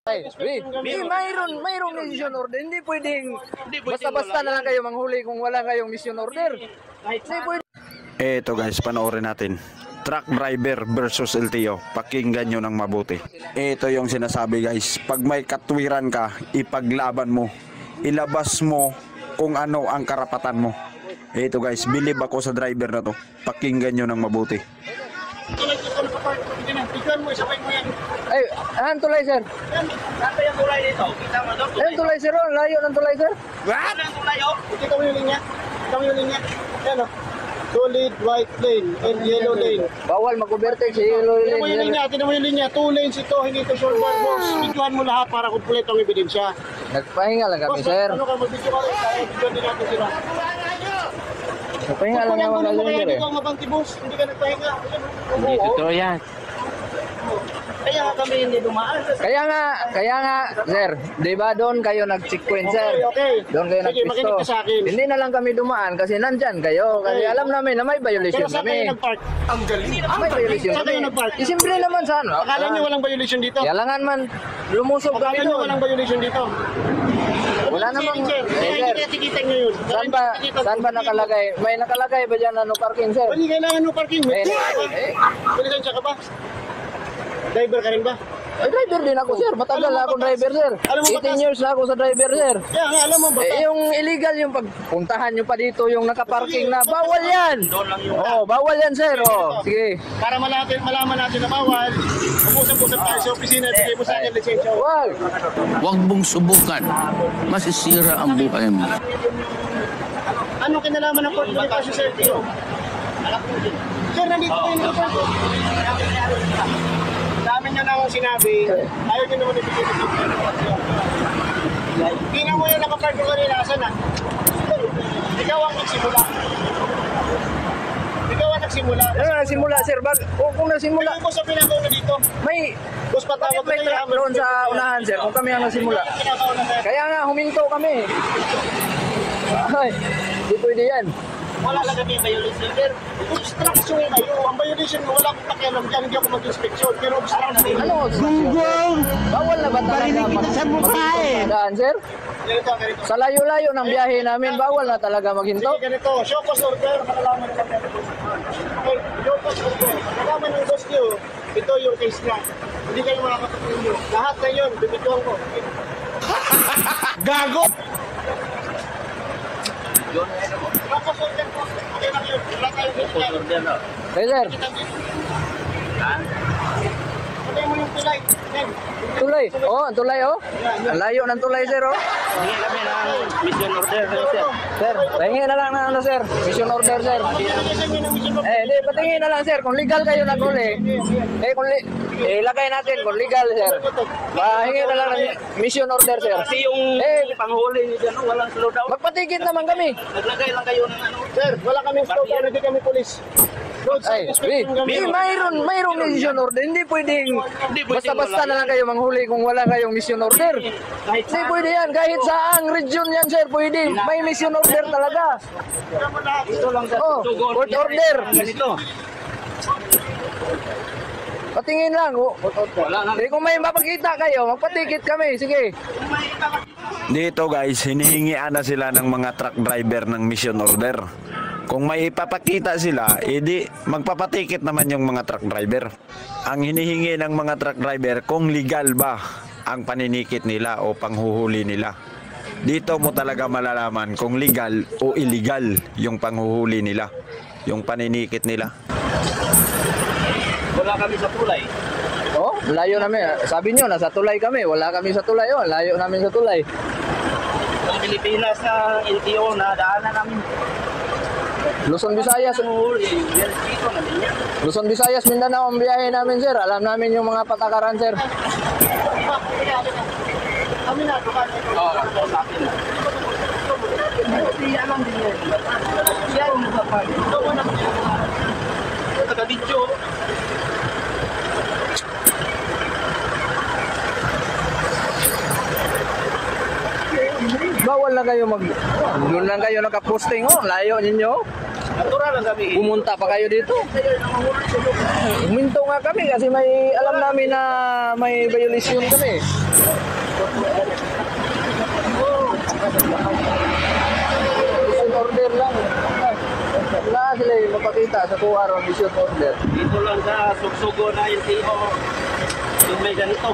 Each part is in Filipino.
Mayroong mission order. Hindi pwedeng basta-basta na lang kayo manghuli kung wala kayong mission order. Hindi pwede. Eto guys, panoorin natin. Truck driver versus LTO. Pakinggan nyo ng mabuti. Ito yung sinasabi guys. Pag may katwiran ka, ipaglaban mo. Ilabas mo kung ano ang karapatan mo. Ito guys, believe ako sa driver na to. Pakinggan nyo ng mabuti. Ay, ang tulay sir. Saan yung tulay dito? Kita mo doon? Ang tulay sir, layo ng tulay sir. What? Ang tulay oh? Kita mo yung linya. Kita mo yung linya. Yan o. Solid white lane and yellow lane. Bawal mag-overtake sa yellow Tignan mo yung lane. linya. Tignan mo yung linya. 2 lanes ito. Hindi ito shoulder box. Videohan mo lahat para kumpleto ang ebidensya. Nagpahinga lang kami sir. Ano ka? Mag-video ka rin. Video din natin sila. Nagpahinga lang naman kami sir. Hindi ka mabanti boss. Hindi ka nagpahinga. Hindi totoo yan. Kaya kami hindi dumaan. Kaya nga, sir, di ba doon kayo nag-checkpoint, sir? Okay. Doon kayo Sige, nag-pisto. makinig ka sa akin. Hindi na lang kami dumaan kasi nandyan kayo. Kasi Okay. alam namin na may violation Pero saan kayo kami. nag-park? May violation Saan kami. kayo nag-park? Siyempre naman saan? Akala nyo walang violation dito? Kailangan man lumusog kami Akala nyo doon. walang violation dito? Wala namang... Sir, Eh, hindi sir, kaya tikitan nyo yun. saan ba nakalagay? May nakalagay ba dyan na no parking, sir? Hindi kailangan mo parking. May Eh, lisensya ka ba? Driver ka rin ba? Ay, driver din ako, sir. Matagal Alam mo na akong batas? driver, sir. Alam mo 18 batas? years na ako sa driver, sir. Kaya nga, alam mo ba? Yung illegal yung pagpuntahan nyo pa dito, yung nakaparking na, bawal yan! Oo, bawal yan, sir. Oh, sige. Para malaman natin na bawal, mag-usap-usap tayo sa opisina, bigay mo sa akin lisensya. Wag! Huwag mong subukan. Masisira ang buhay mo. Anong kinalaman ng Port Bonifacio sa LTO? Sir, nandito kayo ng Port. Dami nyo namang sinabi, ayaw nyo naman ibigay ng information. Tingnan mo yung nakapark ko kanina, asan na? Ikaw ang nagsimula. Ikaw ang nagsimula. Ano nagsimula, sir? Kung nagsimula, Ikaw ko sa pinagaw na dito. may... Boss, patawag Bakit may truck doon sa unahan, sir? Kung kami ang nagsimula. Kaya nga, huminto kami. Ay, di pwede yan. Wala lang kami violation, sir. Obstruction kayo. Ang violation mo, wala akong pakialam dyan. Hindi ako mag-inspection. Pero obstruction. Ano? Gunggong! Bawal na ba talaga magdaan, sir? Ganito, ganito. Sa layo-layo ng biyahe namin, bawal na talaga maghinto. Sige, ganito. Show cause order. Malalaman naman natin. Okay, show cause order. Malalaman ng boss nyo, ito yung case na. Hindi kayo makakatulong. Lahat na yun, bibituhan ko. Gago! Show cause order po. Okay lang yun. Wala tayong bibituhan. Hey, sir. Patay mo yung tulay. Then, Tulay. Oh, ang tulay, oh. Ang layo ng tulay, sir, oh. Hindi kami ng mission order. Sir, tingin na lang na ano, sir. Mission order, sir. Hindi, patingin na lang, sir. Kung legal kayo naghuli, ilagay natin kung legal, sir. Hingi na lang ng mission order, sir. Kasi yung panghuli dyan, walang slow down. Magpatikit naman kami. Naglagay lang kayo ng ano. Sir, wala kami stop. Hindi kami polis. Ay, mayroong mission order. Hindi pwedeng basta-basta na lang kayo manghuli kung wala kayong mission order. Hindi pwede yan. Kahit saang region yan, sir, pwede. May mission order talaga. Ito lang sa Oh, court order. Ganito. Patingin lang. Kung may mapakita kayo, magpatikit kami. Sige. Dito guys, hinihingian na sila ng mga truck driver ng mission order. Kung may ipapakita sila, edi magpapatikit naman yung mga truck driver. Ang hinihingi ng mga truck driver, kung legal ba ang paninikit nila o panghuhuli nila. Dito mo talaga malalaman kung legal o illegal yung panghuhuli nila, yung paninikit nila. Wala kami sa tulay. Oh, layo namin. Sabi nyo, nasa tulay kami. Wala kami sa tulay. Oh, layo namin sa tulay. Ang Pilipinas na LTO na daanan namin. Luzon, Visayas. Luzon, Visayas, Mindanao ang biyahe namin, sir. Alam namin yung mga patakaran, sir. Kami na, dukan. Oo, sa akin. Siya lang din yan. Siya ang nagpapag. Taga-video. Bawal na kayo doon lang kayo nakaposting, oh. Layo ninyo. Natural lang kami. Pumunta pa kayo dito. Huminto nga kami kasi may alam namin na may violation kami. Mission order lang. Wala sila yung mapakita sa kung araw mission order. Dito lang sa Sugsugo na LTO. Yung may ganito.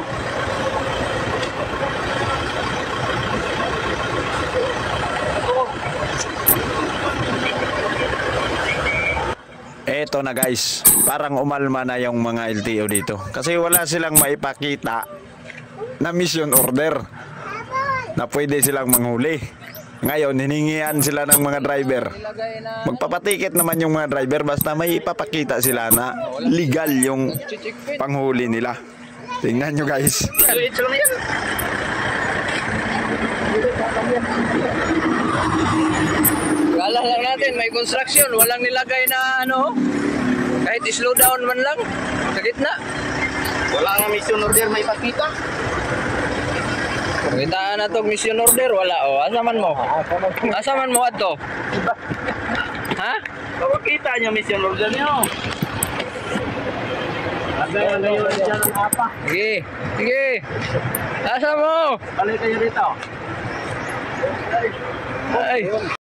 Eto na guys, parang umalma na yung mga LTO dito. Kasi wala silang maipakita na mission order na pwede silang manghuli. Ngayon, hiningian sila ng mga driver. Magpapatiket naman yung mga driver basta may ipapakita sila na legal yung panghuli nila. Tingnan nyo guys. Ito lang yan. Kala lang natin may construction, walang nilagay na ano, kahit slow down man lang sa gitna. Wala nga mission order may pakita. Kita na to mission order, wala oh. Asaman mo? Asaman mo ato? Ha? Pakita niyo mission order niyo. Agay yun dyan ang apa. Sige, sige. Asa mo? Balik kayo dito. Ay.